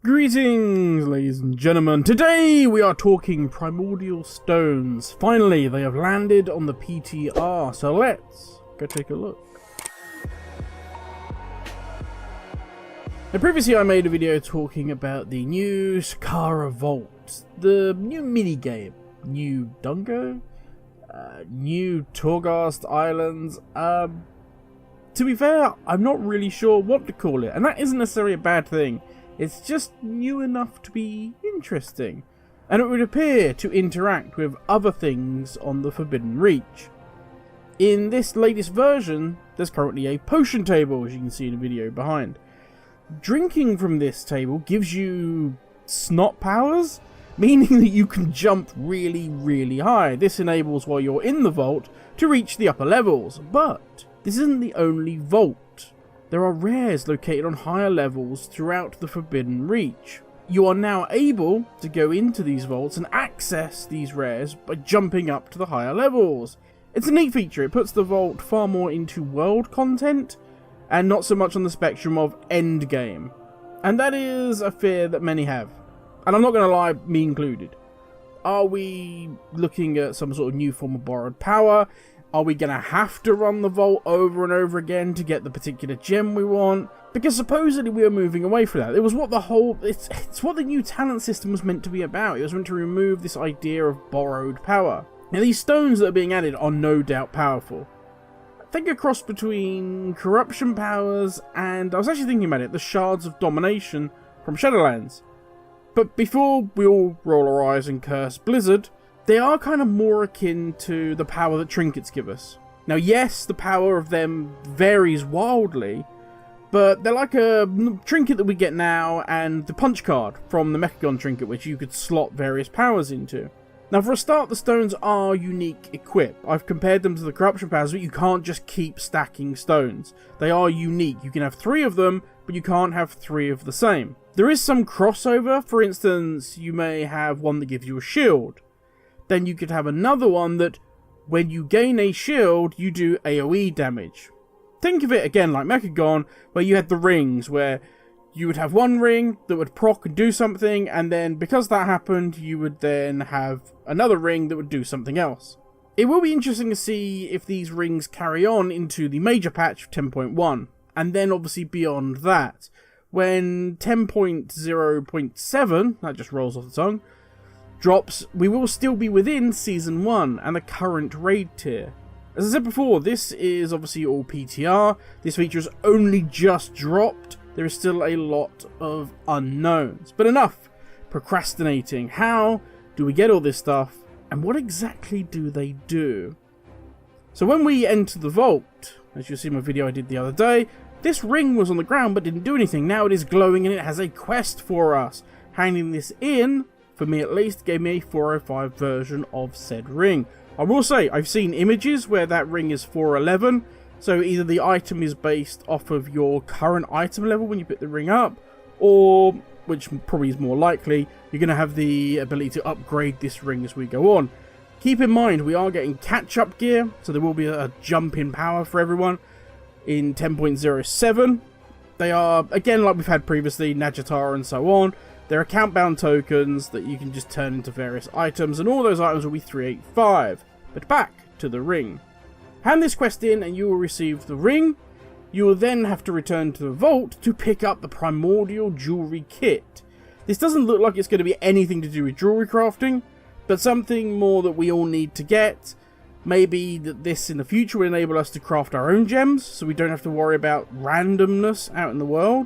Greetings, ladies and gentlemen. Today we are talking primordial stones. Finally, they have landed on the PTR, so let's go take a look. Now, previously I made a video talking about the new Zskera Vaults, the new minigame, new Dungo, new Torghast Islands. To be fair, I'm not really sure what to call it, and that isn't necessarily a bad thing. It's just new enough to be interesting, and it would appear to interact with other things on the Forbidden Reach. In this latest version, there's currently a potion table, as you can see in the video behind. Drinking from this table gives you snot powers, meaning that you can jump really, really high. This enables, while you're in the vault, to reach the upper levels, but this isn't the only vault. There are rares located on higher levels throughout the Forbidden Reach. You are now able to go into these vaults and access these rares by jumping up to the higher levels. It's a neat feature. It puts the vault far more into world content and not so much on the spectrum of endgame. And that is a fear that many have. And I'm not going to lie, me included. Are we looking at some sort of new form of borrowed power? Are we going to have to run the vault over and over again to get the particular gem we want? Because supposedly we are moving away from that. It was what the whole... It's what the new talent system was meant to be about. It was meant to remove this idea of borrowed power. Now, these stones that are being added are no doubt powerful. Think a cross between corruption powers and... I was actually thinking about it, the shards of domination from Shadowlands. But before we all roll our eyes and curse Blizzard, they are kind of more akin to the power that trinkets give us. Now, yes, the power of them varies wildly, but they're like a trinket that we get now and the punch card from the Mechagon trinket, which you could slot various powers into. Now, for a start, the stones are unique equip. I've compared them to the corruption powers, but you can't just keep stacking stones. They are unique. You can have 3 of them, but you can't have 3 of the same. There is some crossover. For instance, you may have one that gives you a shield. Then you could have another one that, when you gain a shield, you do AoE damage. Think of it again like Mechagon, where you had the rings, where you would have one ring that would proc and do something, and then because that happened, you would then have another ring that would do something else. It will be interesting to see if these rings carry on into the major patch of 10.1, and then obviously beyond that. When 10.0.7, that just rolls off the tongue, drops, we will still be within Season 1 and the current raid tier. As I said before, this is obviously all PTR. This feature has only just dropped. There is still a lot of unknowns. But enough procrastinating. How do we get all this stuff? And what exactly do they do? So when we enter the vault, as you'll see in my video I did the other day, this ring was on the ground but didn't do anything. Now it is glowing and it has a quest for us. Handing this in, for me at least, gave me a 405 version of said ring. I will say, I've seen images where that ring is 411, so either the item is based off of your current item level when you pick the ring up, or, which probably is more likely, you're going to have the ability to upgrade this ring as we go on. Keep in mind, we are getting catch-up gear, so there will be a jump in power for everyone in 10.07. They are, again, like we've had previously, Najatara and so on. There are account-bound tokens that you can just turn into various items, and all those items will be 385. But back to the ring. Hand this quest in and you will receive the ring. You will then have to return to the vault to pick up the Primordial Jewelry Kit. This doesn't look like it's going to be anything to do with jewelry crafting, but something more that we all need to get. Maybe that this in the future will enable us to craft our own gems, so we don't have to worry about randomness out in the world.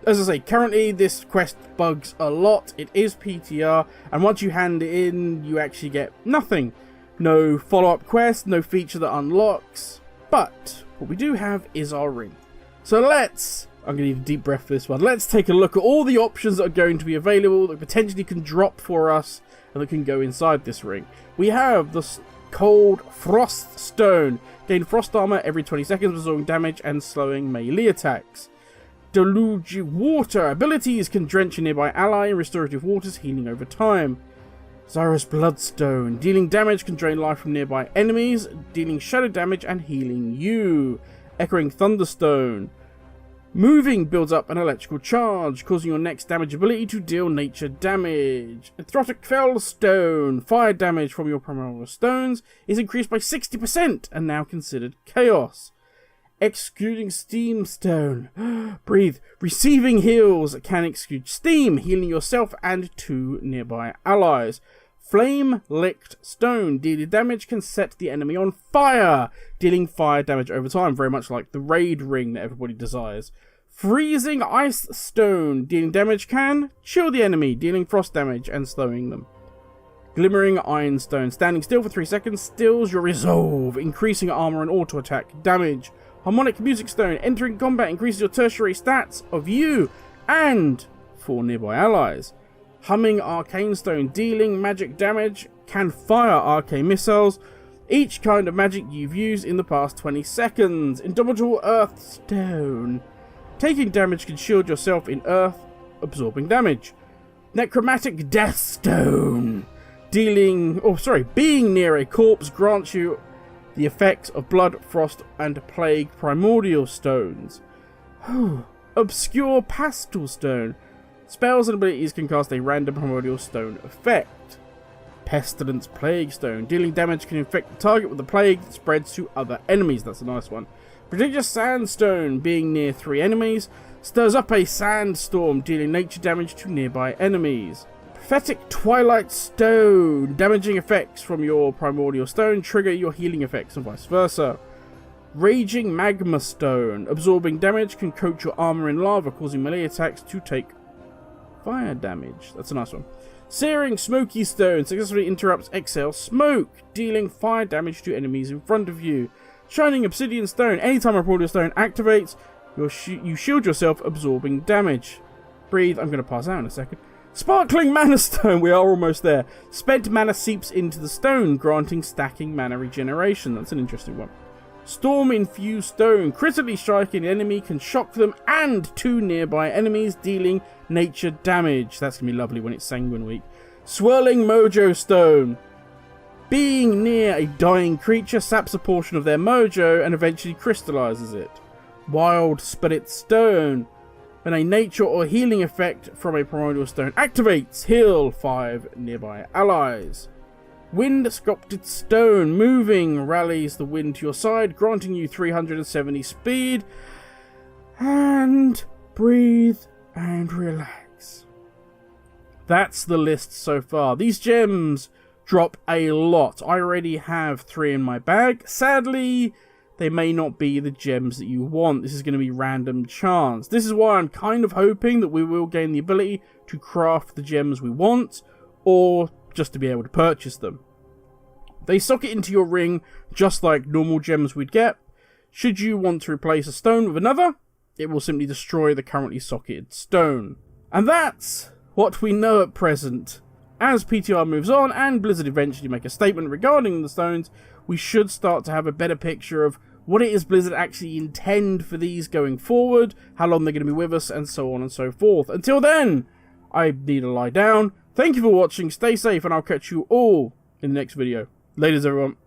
As I say, currently this quest bugs a lot. It is PTR, and once you hand it in, you actually get nothing. No follow-up quest, no feature that unlocks. But what we do have is our ring. So I'm going to need a deep breath for this one. Let's take a look at all the options that are going to be available that potentially can drop for us and that can go inside this ring. We have the Cold Frost Stone. Gain frost armor every 20 seconds, absorbing damage and slowing melee attacks. Deluge Water. Abilities can drench a nearby ally in restorative waters, healing over time. Xyrus Bloodstone. Dealing damage can drain life from nearby enemies, dealing shadow damage and healing you. Echoing Thunderstone. Moving builds up an electrical charge, causing your next damage ability to deal nature damage. Anthrotic Fell Stone. Fire damage from your primordial stones is increased by 60% and now considered chaos. Excluding Steam Stone. Breathe. Receiving heals can exclude steam, healing yourself and 2 nearby allies. Flame Licked Stone. Dealing damage can set the enemy on fire, dealing fire damage over time, very much like the raid ring that everybody desires. Freezing Ice Stone. Dealing damage can chill the enemy, dealing frost damage and slowing them. Glimmering Iron Stone. Standing still for 3 seconds stills your resolve, increasing armor and auto attack damage. Harmonic Music Stone. Entering combat increases your tertiary stats of you and 4 nearby allies. Humming Arcane Stone. Dealing magic damage, can fire arcane missiles, each kind of magic you've used in the past 20 seconds. Indomitable Earth Stone. Taking damage can shield yourself in earth, absorbing damage. Necromantic Death Stone. Being near a corpse grants you the effects of blood, frost, and plague primordial stones. Obscure Pastel Stone. Spells and abilities can cast a random primordial stone effect. Pestilence Plague Stone. Dealing damage can infect the target with the plague that spreads to other enemies. That's a nice one. Prodigious Sandstone. Being near 3 enemies stirs up a sandstorm, dealing nature damage to nearby enemies. Prophetic Twilight Stone. Damaging effects from your primordial stone trigger your healing effects and vice versa. Raging Magma Stone. Absorbing damage can coat your armor in lava, causing melee attacks to take fire damage. That's a nice one. Searing Smoky Stone. Successfully interrupts exhale smoke, dealing fire damage to enemies in front of you. Shining Obsidian Stone. Anytime a primordial stone activates, you shield yourself, absorbing damage. Breathe. I'm going to pass out in a second. Sparkling Mana Stone. We are almost there. Spent mana seeps into the stone, granting stacking mana regeneration. That's an interesting one. Storm Infused Stone. Critically striking an enemy can shock them and 2 nearby enemies, dealing nature damage. That's going to be lovely when it's Sanguine Week. Swirling Mojo Stone. Being near a dying creature saps a portion of their mojo and eventually crystallizes it. Wild Spirit Stone. When a nature or healing effect from a primordial stone activates, heal 5 nearby allies. Wind Sculpted Stone. Moving rallies the wind to your side, granting you 370 speed. And breathe and relax. That's the list so far. These gems drop a lot. I already have 3 in my bag. Sadly, they may not be the gems that you want. This is going to be random chance. This is why I'm kind of hoping that we will gain the ability to craft the gems we want, or just to be able to purchase them. They socket into your ring just like normal gems we'd get. Should you want to replace a stone with another, it will simply destroy the currently socketed stone. And that's what we know at present. As PTR moves on and Blizzard eventually make a statement regarding the stones, we should start to have a better picture of what it is Blizzard actually intend for these going forward, how long they're going to be with us, and so on and so forth. Until then, I need to lie down. Thank you for watching, stay safe, and I'll catch you all in the next video. Ladies, everyone.